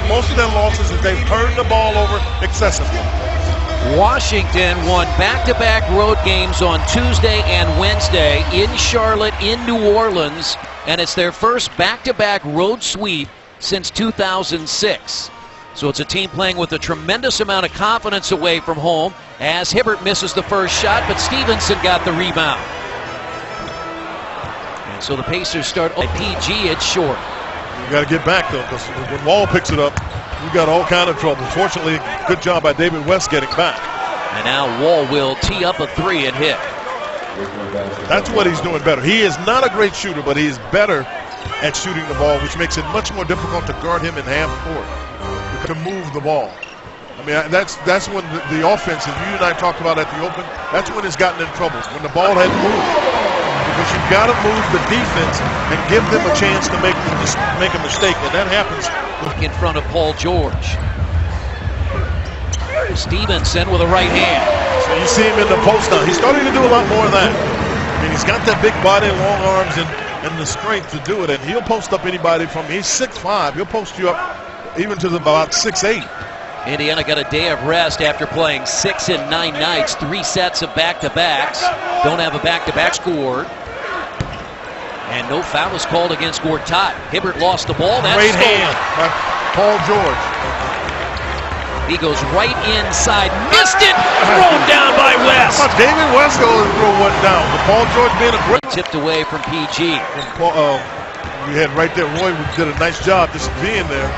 most of their losses is they've turned the ball over excessively. Washington won back-to-back road games on Tuesday and Wednesday in Charlotte, in New Orleans, and it's their first back-to-back road sweep since 2006. So it's a team playing with a tremendous amount of confidence away from home as Hibbert misses the first shot, but Stevenson got the rebound. And so the Pacers start at PG, it's short. You got to get back, though, because when Wall picks it up, you got all kind of trouble. Fortunately, good job by David West getting back. And now Wall will tee up a three and hit. That's what he's doing better. He is not a great shooter, but he's better at shooting the ball, which makes it much more difficult to guard him in half court, to move the ball. I mean, that's when the offense, as you and I talked about at the Open, that's when it's gotten in trouble, when the ball hadn't moved. Because you've got to move the defense and give them a chance to make a mistake, and that happens in front of Paul George. Stevenson with a right hand. So you see him in the post now. He's starting to do a lot more of that. I mean, he's got that big body, long arms, and the strength to do it, and he'll post up anybody from, he's 6'5", he'll post you up even to about 6'8". Indiana got a day of rest after playing 6 and 9 nights, 3 sets of back-to-backs. Don't have a back-to-back score. And no foul was called against Gortat. Hibbert lost the ball. That's great hand by Paul George. He goes right inside, missed it, thrown down by West. David West goes and throw one down, but Paul George being a great tipped away from PG. You had right there, Roy did a nice job just being there.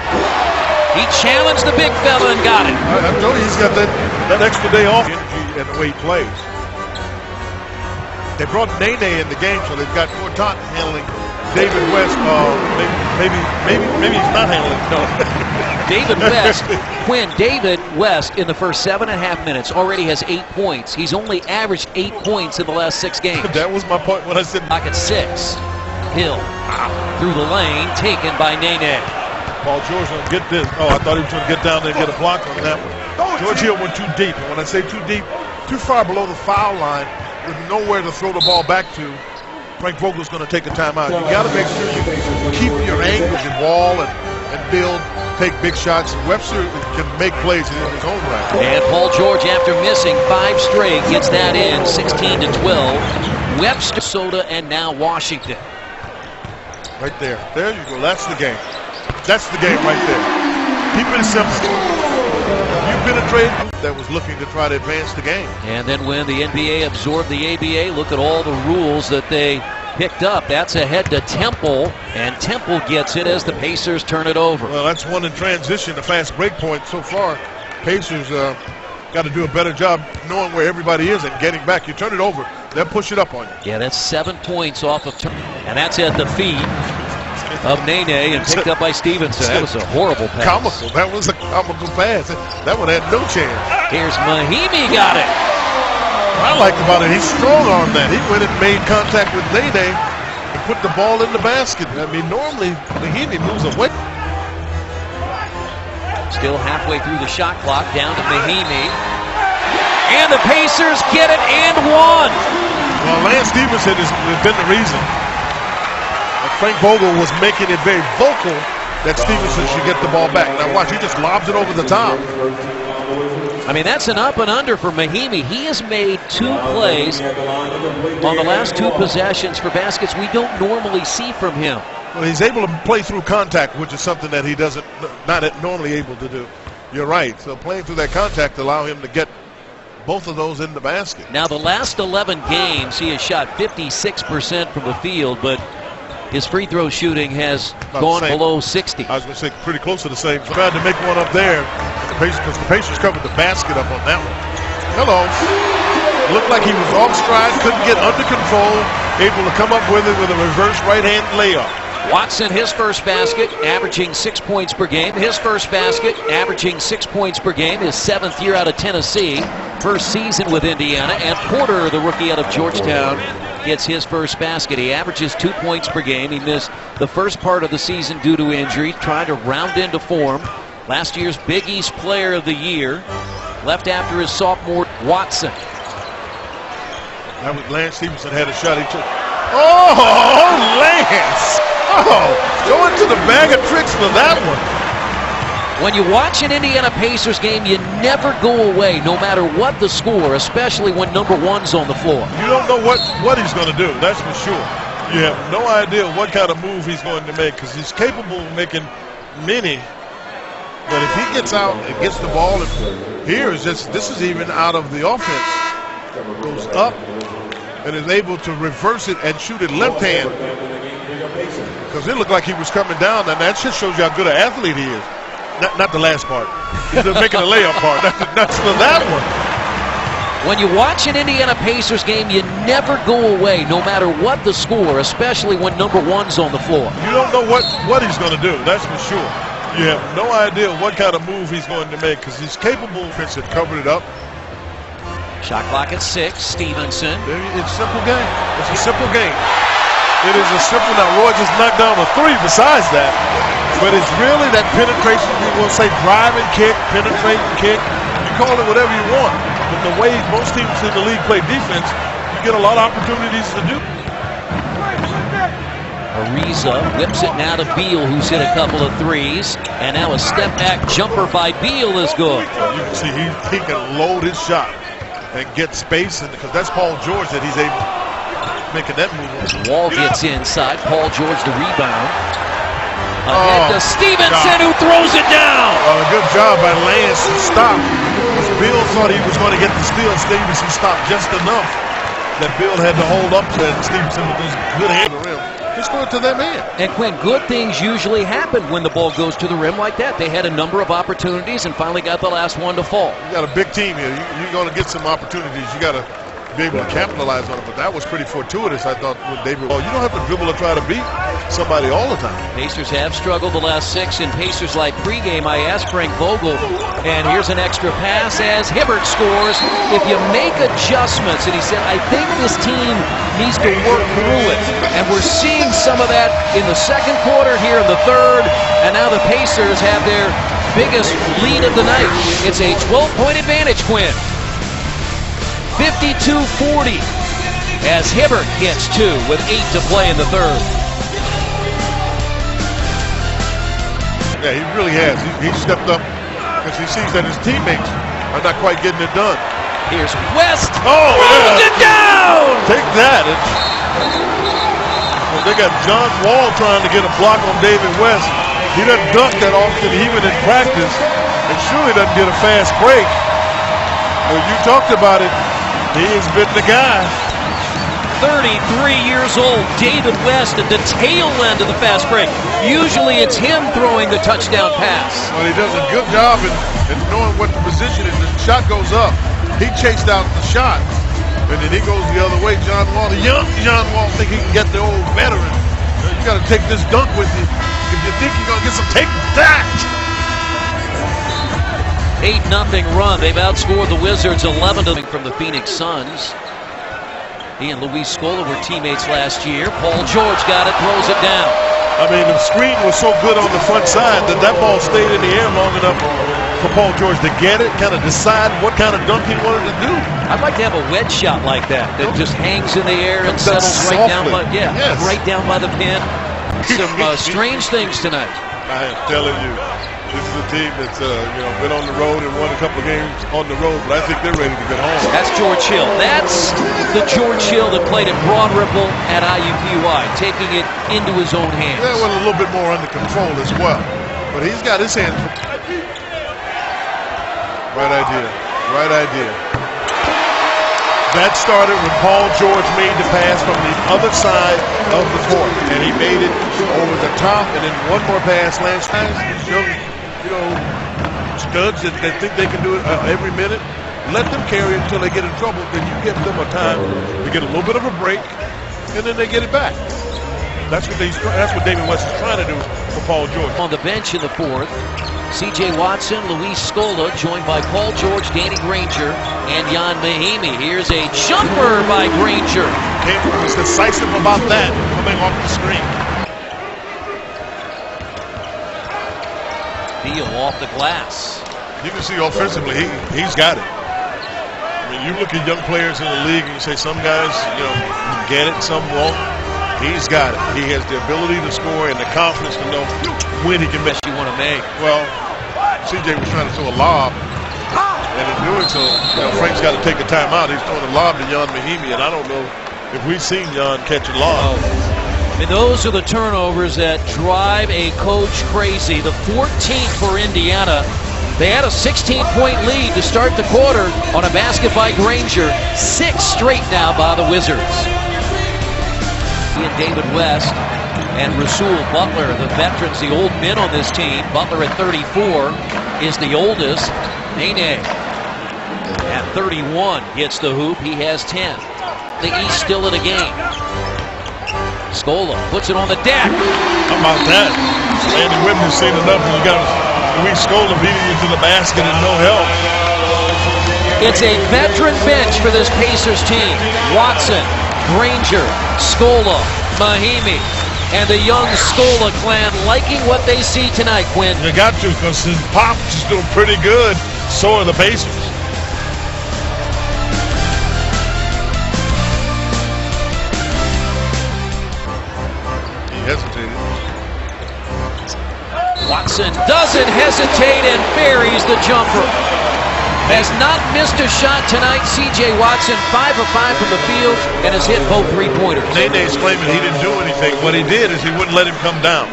He challenged the big fella and got it. I told you, he's got that extra day off and the way he plays. They brought Nene in the game, so they've got Gortat handling David West. Maybe he's not handling. No. David West, David West in the first 7.5 minutes already has 8 points. He's only averaged 8 points in the last 6 games. That was my point when I said. Back at 6. Hill through the lane, taken by Nene. Paul George will get this. Oh, I thought he was going to get down there and get a block on that one. George Hill went too deep. And when I say too deep, too far below the foul line with nowhere to throw the ball back to, Frank Vogel's going to take a timeout. You got to make sure you keep your angles in Wall and build, take big shots. Webster can make plays in his own right. And Paul George, after missing 5 straight, gets that in, 16-12. Webster, Minnesota, and now Washington. Right there. There you go. That's the game. That's the game right there. Keep it simple. You penetrate that was looking to try to advance the game. And then when the NBA absorbed the ABA, look at all the rules that they picked up. That's ahead to Temple, and Temple gets it as the Pacers turn it over. Well, that's one in transition, a fast break point so far. Pacers got to do a better job knowing where everybody is and getting back. You turn it over, they'll push it up on you. Yeah, that's 7 points off of turn. And that's at the feet of Nene and picked up by Stevenson. That was a horrible pass. Comical. That was a comical pass. That one had no chance. Here's Mahimi, got it. What I liked about it, he's strong on that. He went and made contact with Nene and put the ball in the basket. I mean, normally Mahimi moves away. Still halfway through the shot clock, down to Mahimi. And the Pacers get it and won. Well, Lance Stevenson has been the reason. Frank Vogel was making it very vocal that Stevenson should get the ball back. Now watch, he just lobs it over the top. I mean, that's an up and under for Mahimi. He has made 2 plays on the last 2 possessions for baskets we don't normally see from him. Well, he's able to play through contact, which is something that he not normally able to do. You're right. So playing through that contact allow him to get both of those in the basket. Now the last 11 games, he has shot 56% from the field, but his free throw shooting has gone below 60. I was going to say pretty close to the same. So tried to make one up there, because the Pacers covered the basket up on that one. Hello. Looked like he was off stride, couldn't get under control, able to come up with it with a reverse right-hand layup. Watson, his first basket, averaging 6 points per game. His first basket, averaging 6 points per game. His 7th year out of Tennessee. First season with Indiana. And Porter, the rookie out of Georgetown, gets his first basket. He averages 2 points per game. He missed the first part of the season due to injury, trying to round into form. Last year's Big East Player of the Year. Left after his sophomore, Watson. That was Lance Stevenson had a shot. He took. Oh, Lance! Oh, going to the bag of tricks for that one. When you watch an Indiana Pacers game, you never go away, no matter what the score, especially when number one's on the floor. You don't know what he's going to do, that's for sure. You have no idea what kind of move he's going to make because he's capable of making many. But if he gets out and gets the ball, and here is just, this is even out of the offense, goes up and is able to reverse it and shoot it left hand. Because it looked like he was coming down, and that just shows you how good an athlete he is. Not the last part. He's just making a layup part. That's for that one. When you watch an Indiana Pacers game, you never go away, no matter what the score, especially when number one's on the floor. You don't know what he's going to do, that's for sure. You have no idea what kind of move he's going to make because he's capable of it, covered it up. Shot clock at 6, Stevenson. It's a simple game. It's a simple game. It is a simple, now Roy just knocked down a 3 besides that, but it's really that penetration, you will say drive and kick, penetrate and kick, you call it whatever you want, but the way most teams in the league play defense, you get a lot of opportunities to do. Ariza whips it now to Beal, who's hit a couple of threes, and now a step back jumper by Beal is good. You can see he can load his shot and get space, and because that's Paul George that he's able making that move. Wall gets inside. Paul George the rebound. Ahead to Stevenson, who throws it down. Good job by Lance to stop. Bill thought he was going to get the steal. Stevenson stopped just enough that Bill had to hold up to it. Stevenson with those good hands on the rim. Just go to that man. And Quinn, good things usually happen when the ball goes to the rim like that. They had a number of opportunities and finally got the last one to fall. You got a big team here. You're going to get some opportunities. You got to be able to capitalize on it, but that was pretty fortuitous, I thought, with David. You don't have to dribble or try to beat somebody all the time. Pacers have struggled the last 6. In Pacers Live pregame, I asked Frank Vogel, and here's an extra pass as Hibbert scores. If you make adjustments, and he said, I think this team needs to work through it. And we're seeing some of that in the second quarter, here in the third, and now the Pacers have their biggest lead of the night. It's a 12-point advantage, Quinn. 52-40 as Hibbert gets 2 with 8 to play in the third. Yeah, he really has. He stepped up because he sees that his teammates are not quite getting it done. Here's West. Oh, throws it down! Take that. They got John Wall trying to get a block on David West. He doesn't dunk that often, even in practice, and surely doesn't get a fast break. Well, you talked about it. He has been the guy. 33 years old, David West at the tail end of the fast break. Usually it's him throwing the touchdown pass. Well, he does a good job in knowing what the position is. The shot goes up. He chased out the shot, and then he goes the other way. John Wall, the young John Wall, think he can get the old veteran. You got to take this dunk with you. If you think you're going to get some, take that. 8-0 run. They've outscored the Wizards 11-0 from the Phoenix Suns. He and Luis Scola were teammates last year. Paul George got it, throws it down. I mean, the screen was so good on the front side that ball stayed in the air long enough for Paul George to get it, kind of decide what kind of dunk he wanted to do. I'd like to have a wedge shot like that just hangs in the air and settles right down by, right down by the pin. Some strange things tonight. I am telling you. This is a team that's been on the road and won a couple of games on the road, but I think they're ready to get home. That's George Hill. That's the George Hill that played at Broad Ripple at IUPUI, taking it into his own hands. Yeah, well, a little bit more under control as well. But he's got his hands. Right idea. Right idea. That started when Paul George made the pass from the other side of the court, and he made it over the top, and then one more pass last time. Studs that think they can do it every minute, let them carry it until they get in trouble. Then you give them a time to get a little bit of a break, and then they get it back. That's what David West is trying to do for Paul George. On the bench in the fourth, C.J. Watson, Luis Scola, joined by Paul George, Danny Granger, and Jan Mahimi. Here's a jumper by Granger. Was decisive about that coming off the screen. Beal off the glass. You can see offensively, he's got it. I mean, you look at young players in the league and you say some guys, get it, some won't. He's got it. He has the ability to score and the confidence to know when he can make. You want to make. Well, CJ was trying to throw a lob, and in doing so, Frank's got to take a timeout. He's throwing a lob to Jan Mahimi, and I don't know if we've seen Jan catch a lob. And those are the turnovers that drive a coach crazy. The 14th for Indiana. They had a 16-point lead to start the quarter on a basket by Granger. 6 straight now by the Wizards. And David West and Rasul Butler, the veterans, the old men on this team. Butler at 34 is the oldest. Nene at 31 hits the hoop. He has 10. The East still in a game. Scola puts it on the deck. How about that? Andy Whitman's seen enough, and you got Luis Scola beating you to the basket and no help. It's a veteran bench for this Pacers team. Watson, Granger, Scola, Mahimi, and the young Scola clan liking what they see tonight, Quinn. You got to, because his pops is doing pretty good. So are the Pacers. Hesitated. Watson doesn't hesitate and buries the jumper. Has not missed a shot tonight. C.J. Watson 5 of 5 from the field and has hit both three-pointers. Nene's claiming he didn't do anything. What he did is he wouldn't let him come down.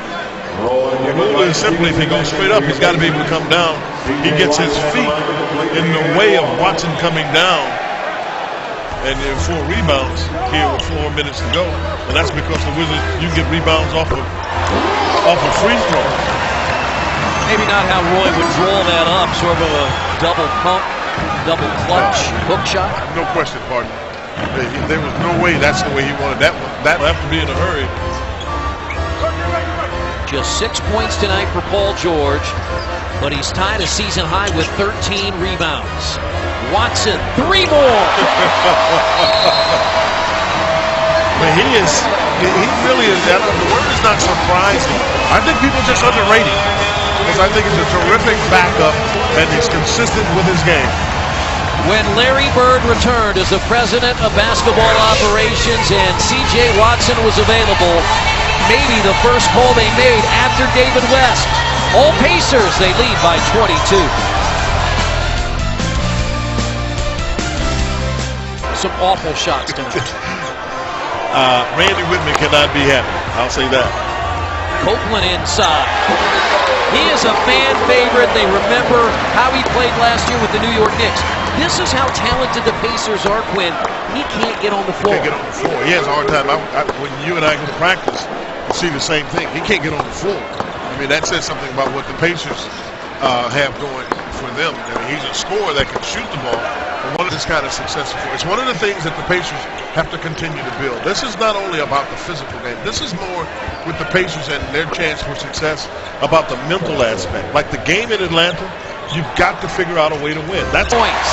The rule is simply if he goes straight up, he's got to be able to come down. He gets his feet in the way of Watson coming down. And 4 rebounds here with 4 minutes to go. And that's because the Wizards, you get rebounds off of free throw. Maybe not how Roy would draw that up, sort of a double pump, double clutch, hook shot. No question, partner. There was no way that's the way he wanted that one. That would have to be in a hurry. Just 6 points tonight for Paul George, but he's tied a season high with 13 rebounds. Watson, 3 more. But he really is. The word is not surprising. I think people just underrate him, because I think he's a terrific backup and he's consistent with his game. When Larry Bird returned as the president of basketball operations and C.J. Watson was available, maybe the first call they made after David West. All Pacers, they lead by 22. Some awful shots tonight. Randy Whitman cannot be happy. I'll say that. Copeland inside. He is a fan favorite. They remember how he played last year with the New York Knicks. This is how talented the Pacers are, Quinn. He can't get on the floor. He can't get on the floor. He has a hard time. When you and I go to practice, you see the same thing. He can't get on the floor. I mean, that says something about what the Pacers have going for them. I mean, he's a scorer that can shoot the ball. But what is this kind of success for? It's one of the things that the Pacers have to continue to build. This is not only about the physical game. This is more with the Pacers and their chance for success about the mental aspect. Like the game in Atlanta, you've got to figure out a way to win. That's points.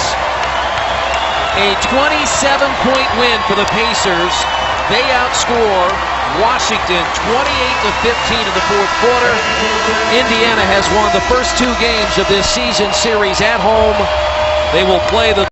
A 27-point win for the Pacers. They outscore Washington 28-15 in the fourth quarter. Indiana has won the first 2 games of this season series at home. They will play the